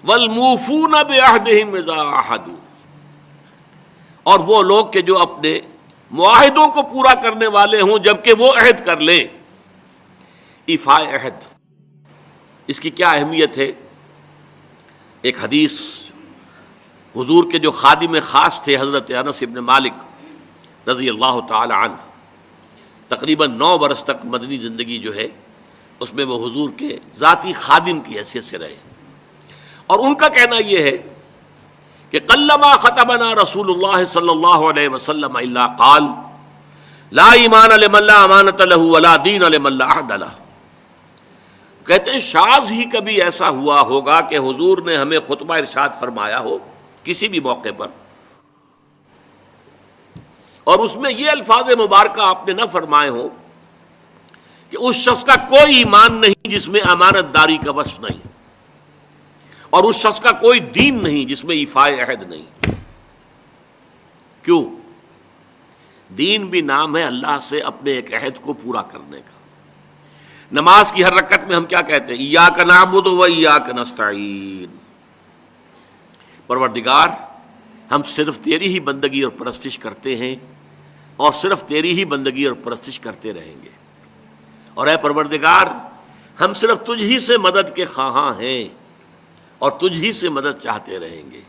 والموفون بعہدہم اذا عاہدوا، اور وہ لوگ کہ جو اپنے معاہدوں کو پورا کرنے والے ہوں جبکہ وہ عہد کر لیں۔ ایفاء عہد، اس کی کیا اہمیت ہے؟ ایک حدیث، حضور کے جو خادم خاص تھے حضرت انس بن مالک رضی اللہ تعالی عنہ، تقریباً 9 برس تک مدنی زندگی جو ہے اس میں وہ حضور کے ذاتی خادم کی حیثیت سے رہے، اور ان کا کہنا یہ ہے کہ قلما خطبنا رسول اللہ صلی اللہ علیہ وسلم الا قال لا ایمان لمن لا امانۃ له ولا دین لمن لا عہد له۔ کہتے ہیں شاذ ہی کبھی ایسا ہوا ہوگا کہ حضور نے ہمیں خطبہ ارشاد فرمایا ہو کسی بھی موقع پر، اور اس میں یہ الفاظ مبارکہ آپ نے نہ فرمائے ہو کہ اس شخص کا کوئی ایمان نہیں جس میں امانت داری کا وصف نہیں، اور اس شخص کا کوئی دین نہیں جس میں ایفاء عہد نہیں۔ کیوں؟ دین بھی نام ہے اللہ سے اپنے ایک عہد کو پورا کرنے کا۔ نماز کی ہر رکعت میں ہم کیا کہتے ہیں؟ ایاک نعبد و ایاک نستعین، پروردگار ہم صرف تیری ہی بندگی اور پرستش کرتے ہیں، اور صرف تیری ہی بندگی اور پرستش کرتے رہیں گے، اور اے پروردگار ہم صرف تجھ ہی سے مدد کے خواہاں ہیں اور تجھ ہی سے مدد چاہتے رہیں گے۔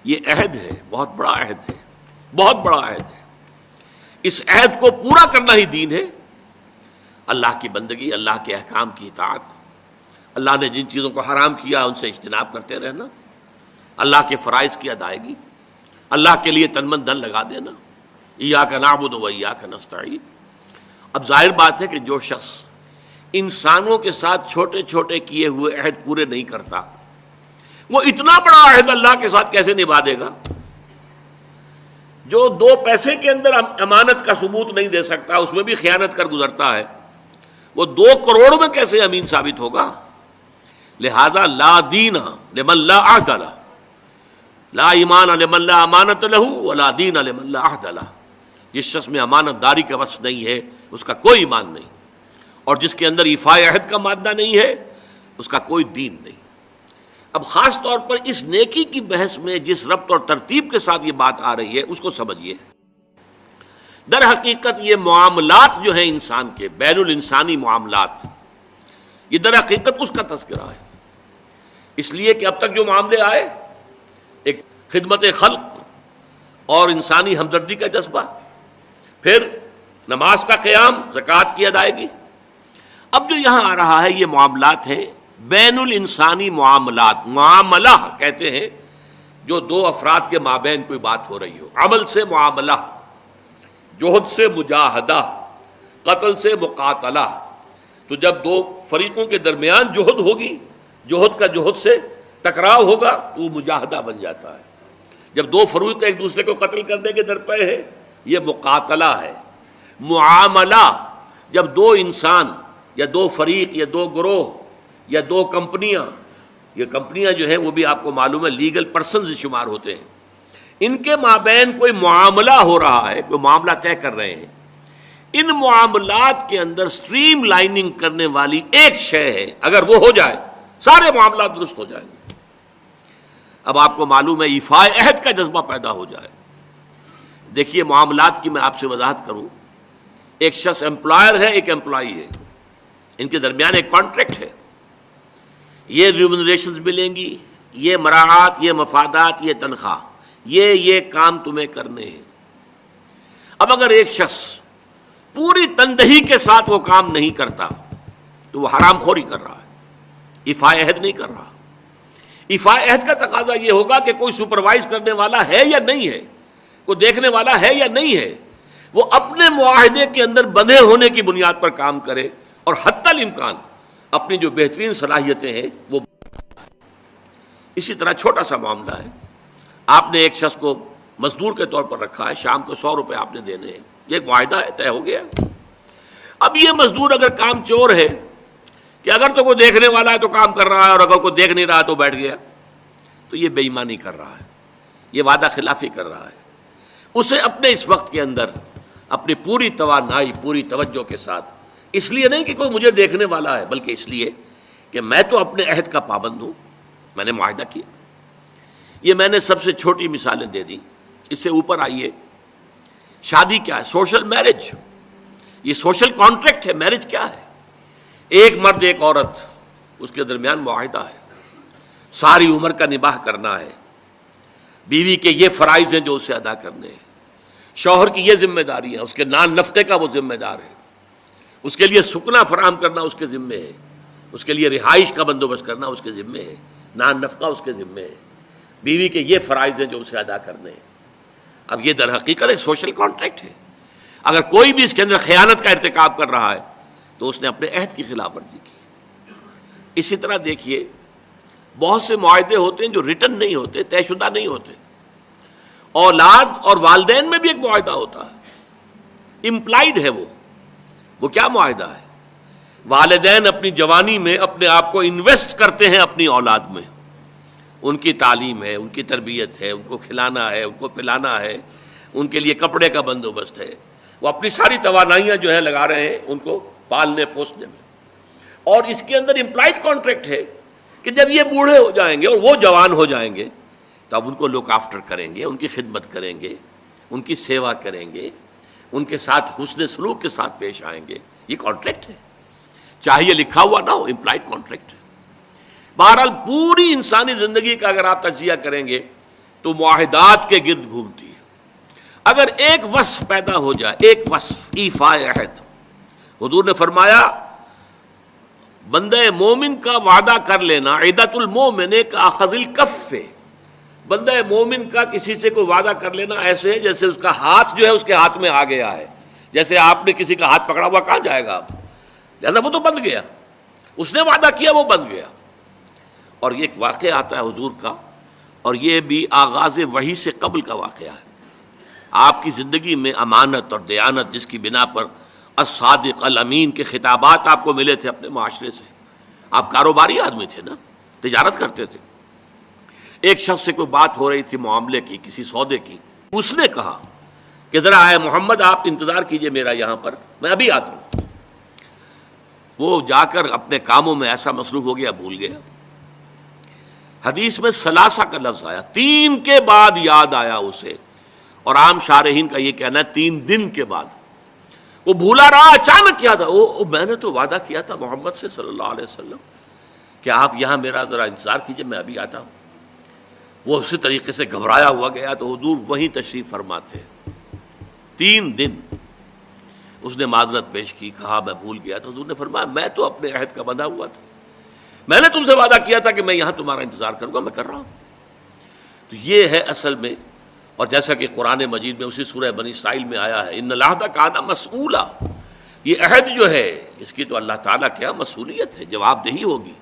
یہ عہد ہے، بہت بڑا عہد ہے، بہت بڑا عہد ہے۔ اس عہد کو پورا کرنا ہی دین ہے۔ اللہ کی بندگی، اللہ کے احکام کی اطاعت، اللہ نے جن چیزوں کو حرام کیا ان سے اجتناب کرتے رہنا، اللہ کے فرائض کی ادائیگی، اللہ کے لیے تن من دھن لگا دینا، ایاک نعبد و ایاک نستعین۔ اب ظاہر بات ہے کہ جو شخص انسانوں کے ساتھ چھوٹے چھوٹے کیے ہوئے عہد پورے نہیں کرتا، وہ اتنا بڑا عہد اللہ کے ساتھ کیسے نبھا دے گا؟ جو 2 پیسے کے اندر امانت کا ثبوت نہیں دے سکتا، اس میں بھی خیانت کر گزرتا ہے، وہ 2 کروڑ میں کیسے امین ثابت ہوگا؟ لہذا لا دین لمن لا عہد لہ، لا ایمان لمن لا امانۃ لہ ولا دین لمن لا عہد لہ۔ جس شخص میں امانت داری کا وصف نہیں ہے اس کا کوئی ایمان نہیں، اور جس کے اندر ایفاء عہد کا مادہ نہیں ہے اس کا کوئی دین نہیں۔ اب خاص طور پر اس نیکی کی بحث میں جس ربط اور ترتیب کے ساتھ یہ بات آ رہی ہے اس کو سمجھیے۔ در حقیقت یہ معاملات جو ہیں انسان کے، بین الانسانی معاملات، یہ در حقیقت اس کا تذکرہ ہے، اس لیے کہ اب تک جو معاملے آئے، ایک خدمت خلق اور انسانی ہمدردی کا جذبہ، پھر نماز کا قیام، زکوٰۃ کی ادائیگی۔ اب جو یہاں آ رہا ہے یہ معاملات ہیں بین الانسانی معاملات۔ معاملہ کہتے ہیں جو 2 افراد کے مابین کوئی بات ہو رہی ہو، عمل سے معاملہ، جوہد سے مجاہدہ، قتل سے مقاتلہ۔ تو جب 2 فریقوں کے درمیان جوہد ہوگی، جوہد کا جوہد سے ٹکراؤ ہوگا تو وہ مجاہدہ بن جاتا ہے۔ جب 2 فریق ایک دوسرے کو قتل کرنے کے درپے ہیں، یہ مقاتلہ ہے۔ معاملہ جب 2 انسان یا 2 فریق یا 2 گروہ یا 2 کمپنیاں، یہ کمپنیاں جو ہیں وہ بھی آپ کو معلوم ہے لیگل پرسنز شمار ہوتے ہیں، ان کے مابین کوئی معاملہ ہو رہا ہے، کوئی معاملہ طے کر رہے ہیں، ان معاملات کے اندر سٹریم لائننگ کرنے والی ایک شے ہے، اگر وہ ہو جائے سارے معاملات درست ہو جائیں گے۔ اب آپ کو معلوم ہے ایفاء عہد کا جذبہ پیدا ہو جائے۔ دیکھیے معاملات کی میں آپ سے وضاحت کروں، ایک شخص امپلائر ہے، ایک امپلائی ہے، ان کے درمیان ایک کانٹریکٹ ہے، یہ ریمونریشنز ملیں گی، یہ مراعات، یہ مفادات، یہ تنخواہ، یہ کام تمہیں کرنے ہیں۔ اب اگر ایک شخص پوری تندہی کے ساتھ وہ کام نہیں کرتا تو وہ حرام خوری کر رہا ہے، ایفاء عہد نہیں کر رہا۔ ایفاء عہد کا تقاضا یہ ہوگا کہ کوئی سپروائز کرنے والا ہے یا نہیں ہے، کوئی دیکھنے والا ہے یا نہیں ہے، وہ اپنے معاہدے کے اندر بندھے ہونے کی بنیاد پر کام کرے، اور حتی الامکان اپنی جو بہترین صلاحیتیں ہیں وہ۔ اسی طرح چھوٹا سا معاملہ ہے، آپ نے ایک شخص کو مزدور کے طور پر رکھا ہے، شام کو 100 روپے آپ نے دینے ہیں، یہ ایک معاہدہ ہے، طے ہو گیا۔ اب یہ مزدور اگر کام چور ہے کہ اگر تو کوئی دیکھنے والا ہے تو کام کر رہا ہے، اور اگر کوئی دیکھ نہیں رہا تو بیٹھ گیا، تو یہ بے ایمانی کر رہا ہے، یہ وعدہ خلافی کر رہا ہے۔ اسے اپنے اس وقت کے اندر اپنی پوری توانائی، پوری توجہ کے ساتھ، اس لیے نہیں کہ کوئی مجھے دیکھنے والا ہے، بلکہ اس لیے کہ میں تو اپنے عہد کا پابند ہوں، میں نے معاہدہ کیا، یہ میں نے سب سے چھوٹی مثالیں دے دی. اس سے اوپر آئیے. شادی کیا ہے؟ Social marriage. یہ سوشل کانٹریکٹ ہے. میرج کیا ہے؟ ایک مرد ایک عورت، اس کے درمیان معاہدہ ہے، ساری عمر کا نباہ کرنا ہے. بیوی کے یہ فرائض ہیں جو اسے ادا کرنے ہیں، شوہر کی یہ ذمہ داری ہے، اس کے نان نفقے کا وہ ذمہ دار ہے، اس کے لیے سکنا فراہم کرنا اس کے ذمے ہے، اس کے لیے رہائش کا بندوبست کرنا اس کے ذمے ہے، نان نفقہ اس کے ذمے ہے. بیوی کے یہ فرائض ہیں جو اسے ادا کرنے ہیں. اب یہ در حقیقت ایک سوشل کانٹریکٹ ہے. اگر کوئی بھی اس کے اندر خیانت کا ارتکاب کر رہا ہے تو اس نے اپنے عہد کی خلاف ورزی کی. اسی طرح دیکھیے بہت سے معاہدے ہوتے ہیں جو ریٹن نہیں ہوتے، طے شدہ نہیں ہوتے. اولاد اور والدین میں بھی ایک معاہدہ ہوتا ہے، امپلائڈ ہے. وہ کیا معاہدہ ہے؟ والدین اپنی جوانی میں اپنے آپ کو انویسٹ کرتے ہیں اپنی اولاد میں. ان کی تعلیم ہے، ان کی تربیت ہے، ان کو کھلانا ہے، ان کو پلانا ہے، ان کے لیے کپڑے کا بندوبست ہے. وہ اپنی ساری توانائیاں جو ہے لگا رہے ہیں ان کو پالنے پوسنے میں. اور اس کے اندر امپلائڈ کانٹریکٹ ہے کہ جب یہ بوڑھے ہو جائیں گے اور وہ جوان ہو جائیں گے تو اب ان کو لک آفٹر کریں گے، ان کی خدمت کریں گے، ان کی سیوا کریں گے، ان کے ساتھ حسن سلوک کے ساتھ پیش آئیں گے. یہ کانٹریکٹ ہے، چاہے یہ لکھا ہوا نہ ہو، امپلائڈ کانٹریکٹ ہے. بہرحال پوری انسانی زندگی کا اگر آپ تجزیہ کریں گے تو معاہدات کے گرد گھومتی ہے. اگر ایک وصف پیدا ہو جائے، ایک وصف ایفاء عہد، حضور نے فرمایا بندہ مومن کا وعدہ کر لینا عدت المومن کا اخذ الکف. بندہ مومن کا کسی سے کوئی وعدہ کر لینا ایسے ہے جیسے اس کا ہاتھ جو ہے اس کے ہاتھ میں آ گیا ہے. جیسے آپ نے کسی کا ہاتھ پکڑا ہوا، کہاں جائے گا آپ؟ لہذا وہ تو بند گیا، اس نے وعدہ کیا وہ بند گیا. اور یہ ایک واقعہ آتا ہے حضور کا، اور یہ بھی آغاز وحی سے قبل کا واقعہ ہے. آپ کی زندگی میں امانت اور دیانت جس کی بنا پر الصادق الامین کے خطابات آپ کو ملے تھے اپنے معاشرے سے. آپ کاروباری آدمی تھے نا، تجارت کرتے تھے. ایک شخص سے کوئی بات ہو رہی تھی معاملے کی، کسی سودے کی. اس نے کہا کہ ذرا آئے محمد آپ انتظار کیجئے میرا یہاں پر، میں ابھی آتا ہوں. وہ جا کر اپنے کاموں میں ایسا مصروف ہو گیا، بھول گیا. حدیث میں ثلاثہ کا لفظ آیا، 3 کے بعد یاد آیا اسے. اور عام شارحین کا یہ کہنا ہے 3 دن کے بعد. وہ بھولا رہا، اچانک کیا تھا، میں نے تو وعدہ کیا تھا محمد سے صلی اللہ علیہ وسلم کہ آپ یہاں میرا ذرا انتظار کیجئے، میں ابھی آتا ہوں. وہ اسی طریقے سے گھبرایا ہوا گیا تو حضور وہیں تشریف فرما تھے. 3 دن اس نے معذرت پیش کی، کہا میں بھول گیا. تو حضور نے فرمایا میں تو اپنے عہد کا بندھا ہوا تھا، میں نے تم سے وعدہ کیا تھا کہ میں یہاں تمہارا انتظار کروں گا، میں کر رہا ہوں. تو یہ ہے اصل میں. اور جیسا کہ قرآن مجید میں اسی سورہ بنی اسرائیل میں آیا ہے ان العہد کان مسئولا، یہ عہد جو ہے اس کی تو اللہ تعالیٰ کیا مسئولیت ہے، جواب دہی ہوگی.